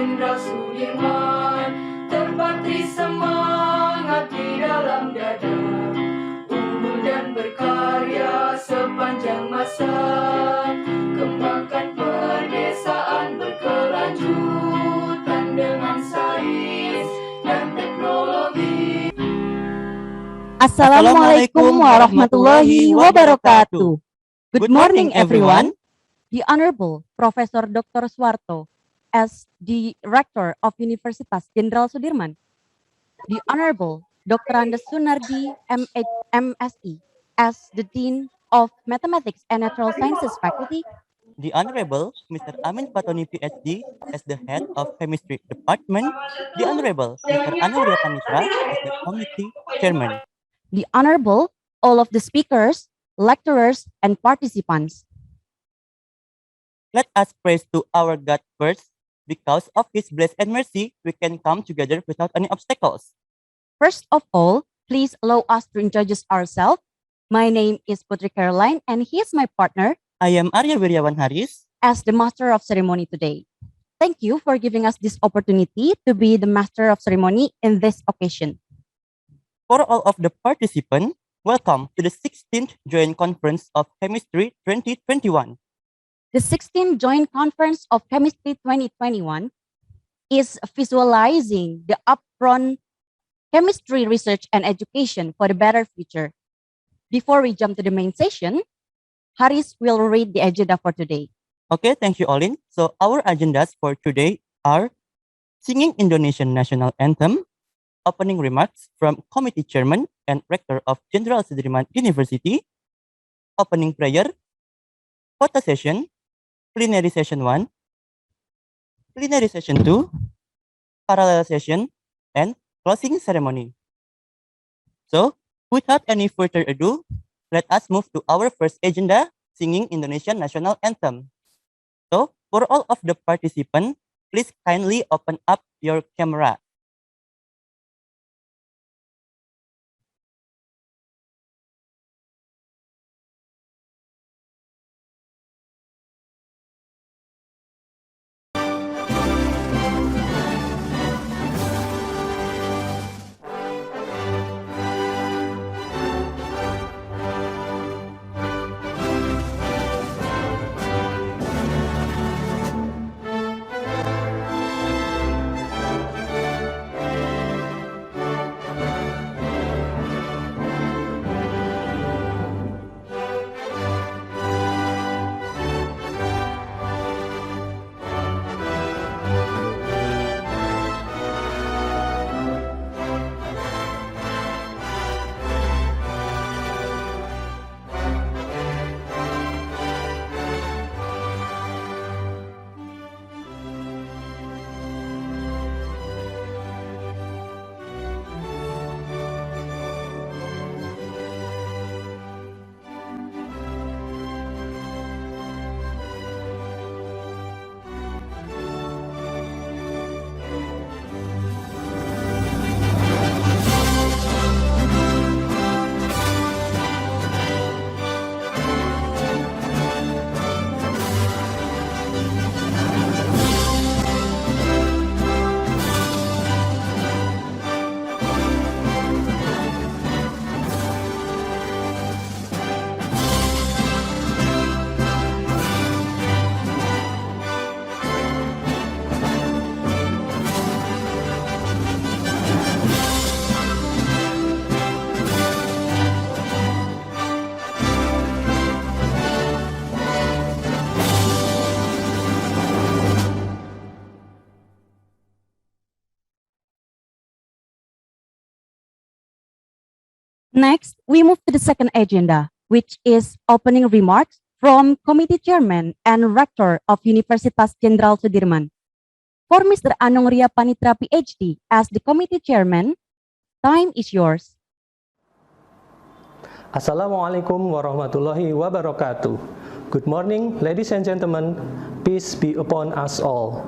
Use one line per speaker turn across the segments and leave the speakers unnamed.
Jenderal Sudirman, terpatri semangat di dalam dada, unggul dan berkarya sepanjang masa, kembangkan perdesaan berkelanjutan dengan sains dan teknologi.
Assalamualaikum warahmatullahi wabarakatuh. Good morning everyone. The Honorable Professor Dr. Suwarto as the Rector of Universitas Jenderal Sudirman. The Honorable Dr. Andes Sunardi MSc as the Dean of Mathematics and Natural Sciences Faculty.
The Honorable Mr. Amin Fatoni PhD as the Head of Chemistry Department. The Honorable Mr. Anuria Panitra as the Committee Chairman.
The Honorable all of the speakers, lecturers, and participants.
Let us praise to our God first. Because of His blessed and mercy, we can come together without any obstacles.
First of all, please allow us to introduce ourselves. My name is Putri Caroline, and he is my partner
I am Arya Wiryawan Haris
as the Master of Ceremony today. Thank you for giving us this opportunity to be the Master of Ceremony in this occasion.
For all of the participants, welcome to the 16th Joint Conference of Chemistry 2021.
The 16th Joint Conference of Chemistry 2021 is visualizing the upfront chemistry research and education for the better future. Before we jump to the main session, Haris will read the agenda for today.
Okay, thank you, Olin. So our agendas for today are singing Indonesian National Anthem, opening remarks from Committee Chairman and Rector of Jenderal Sudirman University, opening prayer, photo session, plenary session 1, plenary session 2, parallel session, and closing ceremony. So, without any further ado, let us move to our first agenda, singing Indonesian National Anthem. So, for all of the participants, please kindly open up your camera.
Next, we move to the second agenda, which is opening remarks from Committee Chairman and Rector of Universitas Jenderal Sudirman. For Mr. Anung Ria Panitra PhD as the Committee Chairman, time is yours.
Assalamualaikum warahmatullahi wabarakatuh. Good morning, ladies and gentlemen. Peace be upon us all.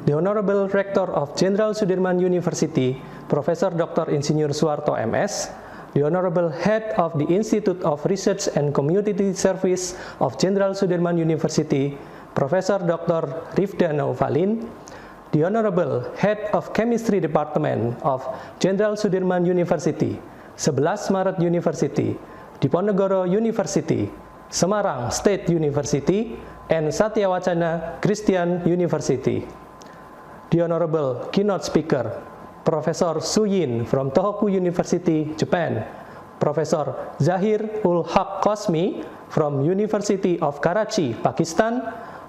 The Honorable Rector of Jenderal Sudirman University, Professor Dr. Insinyur Suwarto MS, the Honorable Head of the Institute of Research and Community Service of Jenderal Sudirman University, Professor Dr. Rifda Nauvalin, the Honorable Head of Chemistry Department of Jenderal Sudirman University, 11 Maret University, Diponegoro University, Semarang State University, and Satya Wacana Christian University. The Honorable Keynote Speaker, Professor Su Yin from Tohoku University, Japan, Professor Zahir ul Haq Qasmi from University of Karachi, Pakistan,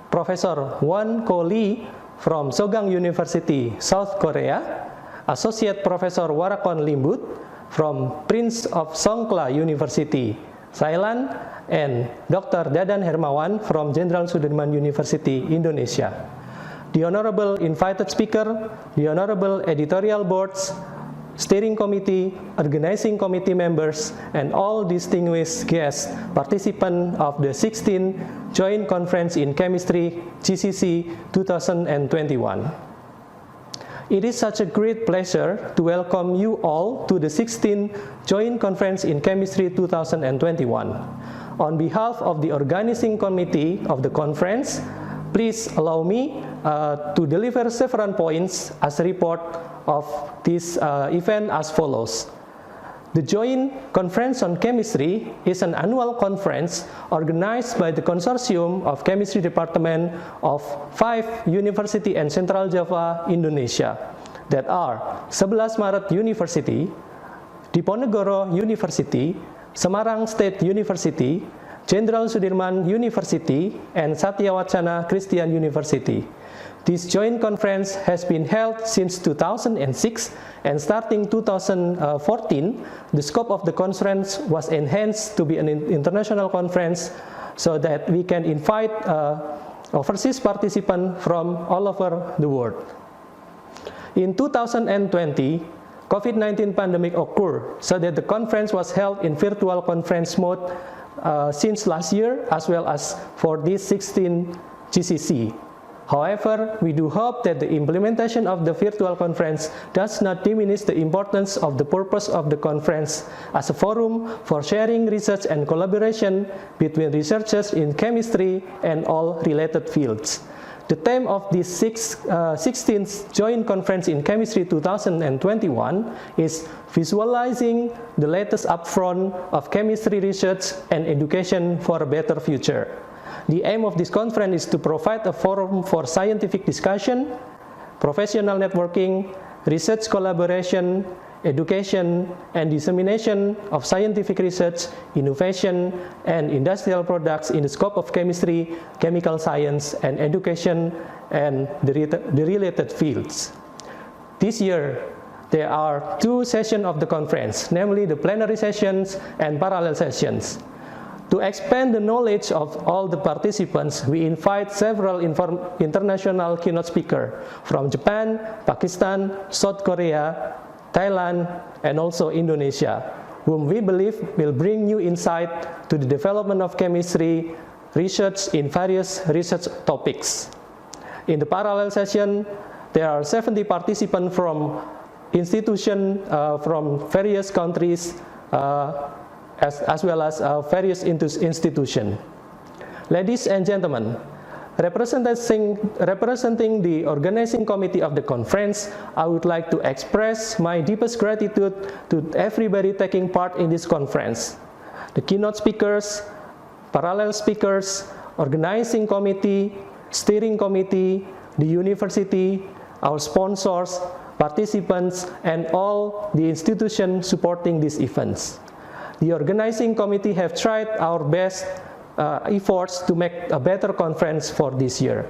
Professor Won Ko Lee from Sogang University, South Korea, Associate Professor Warakon Limbut from Prince of Songkla University, Thailand, and Dr. Dadan Hermawan from Jenderal Sudirman University, Indonesia. The Honorable Invited Speaker, the Honorable Editorial Boards, Steering Committee, Organizing Committee members, and all distinguished guests, participants of the 16th Joint Conference in Chemistry, GCC 2021. It is such a great pleasure to welcome you all to the 16th Joint Conference in Chemistry 2021. On behalf of the Organizing Committee of the conference, please allow me to deliver several points as a report of this event as follows. The Joint Conference on Chemistry is an annual conference organized by the Consortium of Chemistry Department of 5 University and Central Java, Indonesia, that are 11 Maret University, Diponegoro University, Semarang State University, Jenderal Sudirman University, and Satya Wacana Christian University. This joint conference has been held since 2006, and starting 2014, the scope of the conference was enhanced to be an international conference so that we can invite overseas participants from all over the world. In 2020, COVID-19 pandemic occurred, so that the conference was held in virtual conference mode since last year, as well as for this 16 GCC. However, we do hope that the implementation of the virtual conference does not diminish the importance of the purpose of the conference as a forum for sharing research and collaboration between researchers in chemistry and all related fields. The theme of this 16th Joint Conference in Chemistry 2021 is Visualizing the Latest Upfront of Chemistry Research and Education for a Better Future. The aim of this conference is to provide a forum for scientific discussion, professional networking, research collaboration, education, and dissemination of scientific research, innovation, and industrial products in the scope of chemistry, chemical science, and education, and the related fields. This year, there are 2 sessions of the conference, namely the plenary sessions and parallel sessions. To expand the knowledge of all the participants, we invite several international keynote speakers from Japan, Pakistan, South Korea, Thailand, and also Indonesia, whom we believe will bring new insight to the development of chemistry research in various research topics. In the parallel session, there are 70 participants from institutions from various countries, as well as various institutions. Ladies and gentlemen, representing the organizing committee of the conference, I would like to express my deepest gratitude to everybody taking part in this conference. The keynote speakers, parallel speakers, organizing committee, steering committee, the university, our sponsors, participants, and all the institutions supporting these events. The organizing committee have tried our best efforts to make a better conference for this year.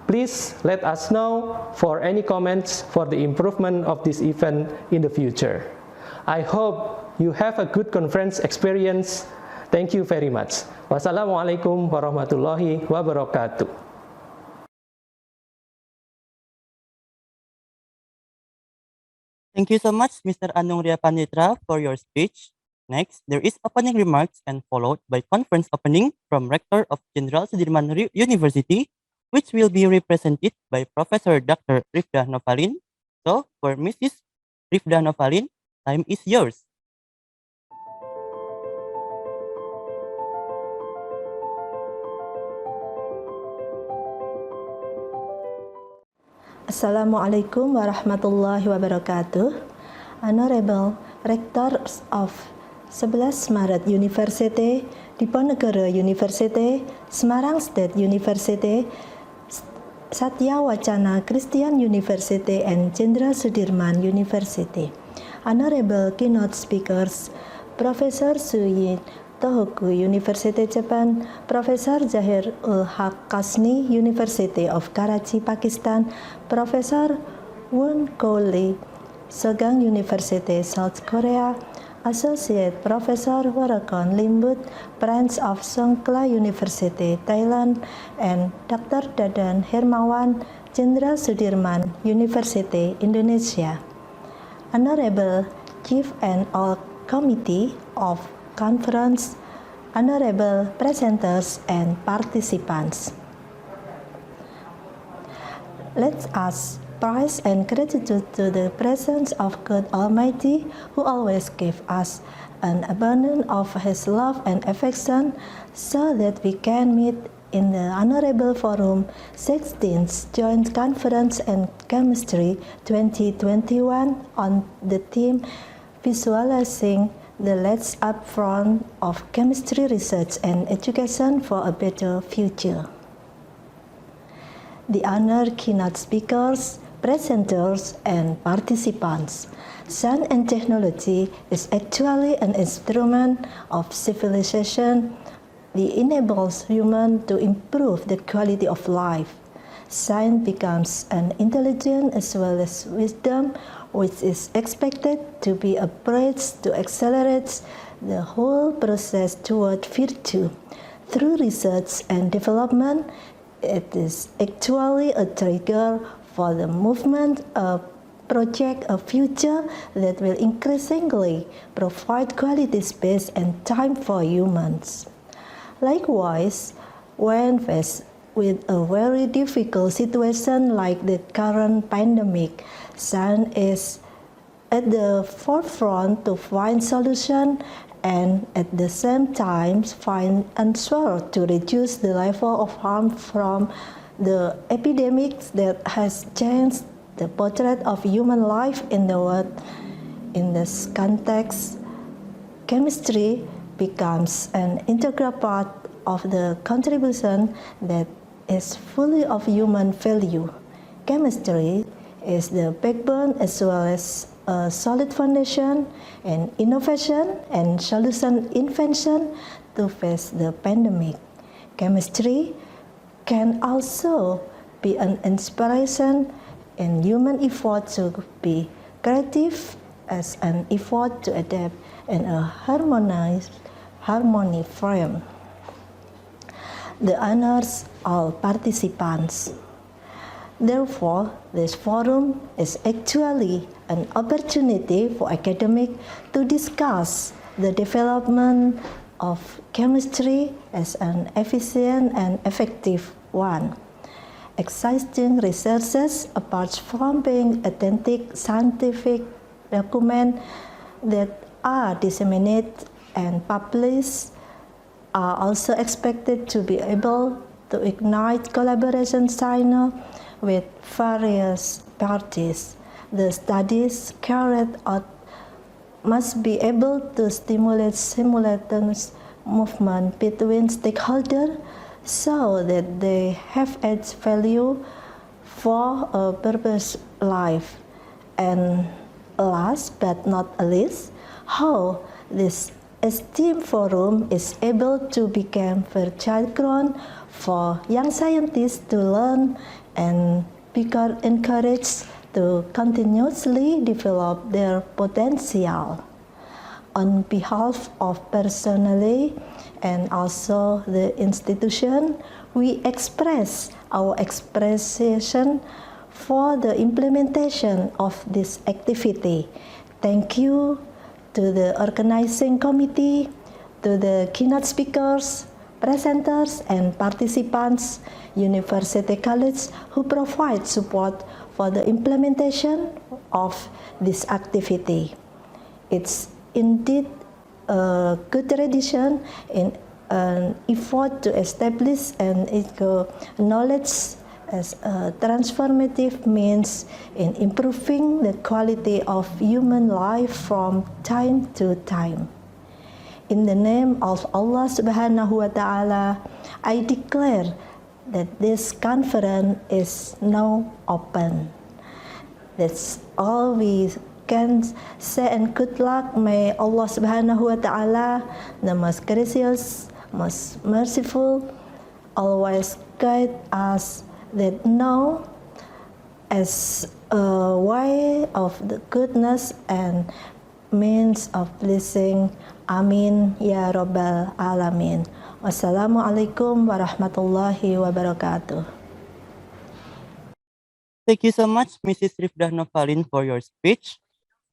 Please let us know for any comments for the improvement of this event in the future. I hope you have a good conference experience. Thank you very much. Wassalamualaikum warahmatullahi wabarakatuh.
Thank you so much, Mr. Anung Ria Panitra, for your speech. Next, there is opening remarks and followed by conference opening from Rector of Jenderal Sudirman University, which will be represented by Professor Dr. Rifdah Novalin. So, for Mrs. Rifdah Novalin, time is yours.
Assalamualaikum warahmatullahi wabarakatuh. Honorable Rectors of 11 Maret University, Diponegoro University, Semarang State University, Satya Wacana Christian University, and Jenderal Sudirman University. Honorable keynote speakers, Professor Suyin Tohoku, University Japan, Professor Zahir ul Haq Kasni, University of Karachi, Pakistan, Professor Woon Ko Lee, Sogang University, South Korea, Associate Professor Warakon Limbut, Branch of Songkhla University, Thailand, and Dr. Dadan Hermawan, Jenderal Sudirman University, Indonesia. Honorable Chief and all Committee of Conference, honorable presenters and participants. Let us praise and gratitude to the presence of God Almighty, who always gives us an abundance of His love and affection, so that we can meet in the Honorable Forum 16th Joint Conference on Chemistry 2021 on the theme Visualizing the Let's Up Front of Chemistry Research and Education for a Better Future. The honored keynote speakers, presenters, and participants. Science and technology is actually an instrument of civilization. It enables humans to improve the quality of life. Science becomes an intelligence as well as wisdom, which is expected to be a bridge to accelerate the whole process toward virtue. Through research and development, it is actually a trigger for the movement of project a future that will increasingly provide quality space and time for humans. Likewise, when faced with a very difficult situation like the current pandemic, science is at the forefront to find solutions and at the same time find answers to reduce the level of harm from the epidemics that has changed the portrait of human life in the world. In this context, chemistry becomes an integral part of the contribution that is fully of human value. Chemistry is the backbone as well as a solid foundation in innovation and solution invention to face the pandemic. Chemistry can also be an inspiration in human effort to be creative as an effort to adapt in a harmony frame. The honors all participants. Therefore, this forum is actually an opportunity for academics to discuss the development of chemistry as an efficient and effective one. Existing researches, apart from being authentic scientific documents that are disseminated and published, are also expected to be able to ignite collaboration signal with various parties. The studies carried out must be able to stimulate simultaneous movement between stakeholders so that they have added value for a purpose life. And last but not least, how this esteemed forum is able to become fertile ground for young scientists to learn and become encouraged to continuously develop their potential. On behalf of personally and also the institution, we express our appreciation for the implementation of this activity. Thank you to the organizing committee, to the keynote speakers, presenters, and participants, University College, who provide support for the implementation of this activity. It's indeed a good tradition in an effort to establish an knowledge as a transformative means in improving the quality of human life from time to time. In the name of Allah Subhanahu wa Ta'ala, I declare that this conference is now open. That's all we can say, and good luck. May Allah Subhanahu wa Ta'ala, the most gracious, most merciful, always guide us that now as a way of the goodness and means of blessing. Amin ya Rabbal Alamin. Wassalamualaikum warahmatullahi wabarakatuh.
Thank you so much, Mrs. Rifdah Novalin, for your speech.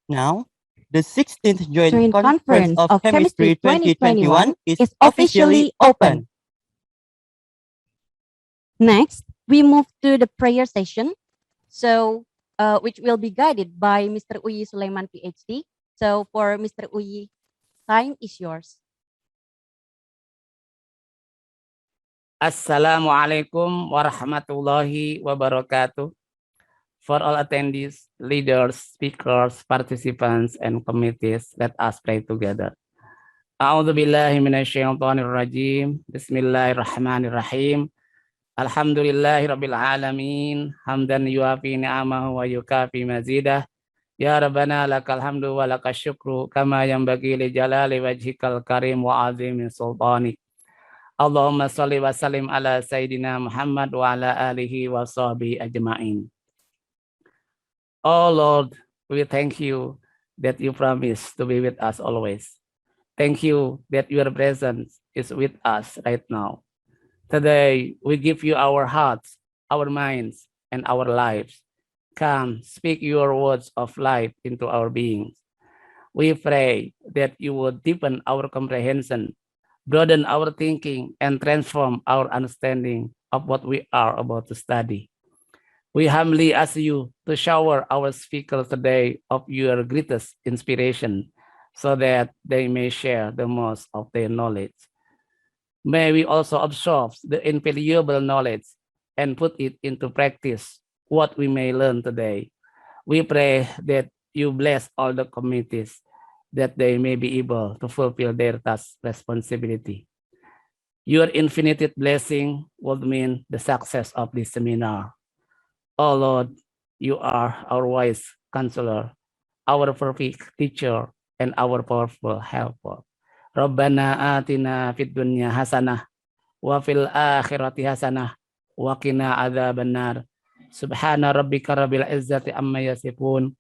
Now, the 16th Joint Conference of Chemistry 2021 is officially open.
Next, we move to the prayer session, which will be guided by Mr. Uyi Sulaiman, PhD. So for Mr. Uyi, time is yours.
Assalamualaikum warahmatullahi wabarakatuh. For all attendees, leaders, speakers, participants, and committees, let us pray together. A'udzu billahi minasyaitonir rajim. Bismillahirrahmanirrahim. Alhamdulillahi rabbil alamin. Hamdan yuafi ni'amahu wa yukafi mazidah. Ya Rabbana lakal hamdu wa lakal syukru kama yanbaghi li jalali wajhikal karim wa azimi sultanik. Allahumma sholli wa sallim ala Sayyidina Muhammad wa ala alihi wa sahbihi ajma'in. Oh Lord, we thank you that you promise to be with us always. Thank you that your presence is with us right now. Today, we give you our hearts, our minds, and our lives. Come, speak your words of life into our beings. We pray that you would deepen our comprehension, broaden our thinking, and transform our understanding of what we are about to study. We humbly ask you to shower our speakers today of your greatest inspiration so that they may share the most of their knowledge. May we also absorb the invaluable knowledge and put it into practice, what we may learn today. We pray that you bless all the committees, that they may be able to fulfill their task responsibility. Your infinite blessing would mean the success of this seminar. Oh Lord, you are our wise counselor, our perfect teacher, and our powerful helper. Rabbana atina fid dunya hasanah wa fil akhirati hasanah wa qina adzabannar. Subhana rabbika rabbil izzati amma yasifun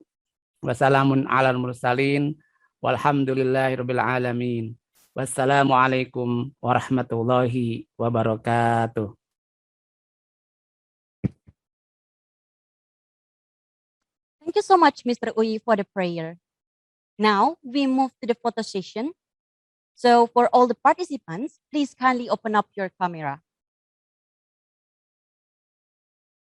wa salamun alal mursalin walhamdulillahi rabbil alamin. Wassalamualaikum warahmatullahi wabarakatuh.
Thank you so much, Mr. Uyi, for the prayer. Now, we move to the photo session. So for all the participants, please kindly open up your camera.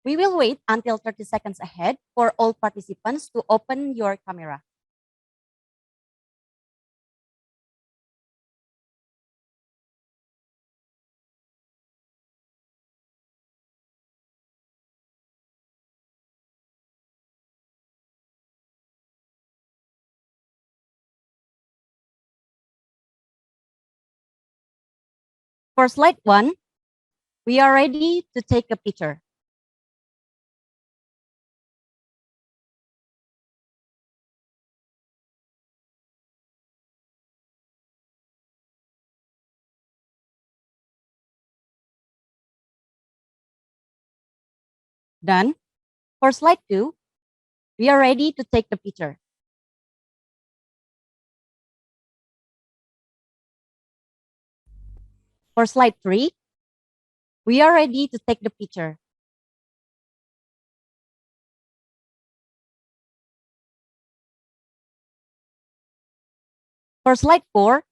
We will wait until 30 seconds ahead for all participants to open your camera. For slide 1, we are ready to take a picture. Done. For slide 2, we are ready to take the picture. For slide 3, we are ready to take the picture. For slide 4,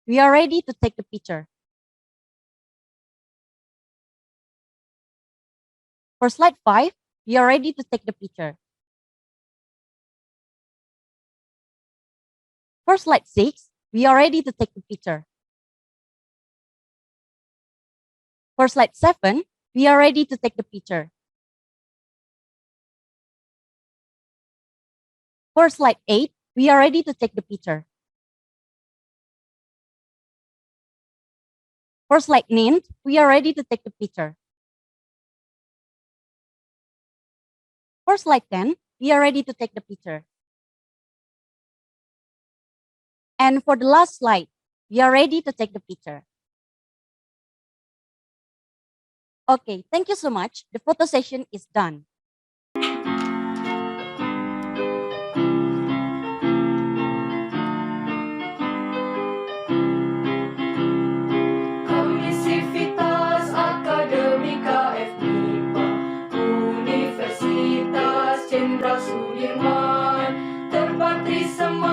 we are ready to take the picture. For slide 5, we are ready to take the picture. For slide 6, we are ready to take the picture. For slide 7, we are ready to take the picture. For slide 8, we are ready to take the picture. For slide 9, we are ready to take the picture. For slide 10, we are ready to take the picture. And for the last slide, we are ready to take the picture. Okay, thank you so much. The photo session is done.
Komisivitas Akademika FMIPA, Universitas Jenderal Sudirman, terpatri semua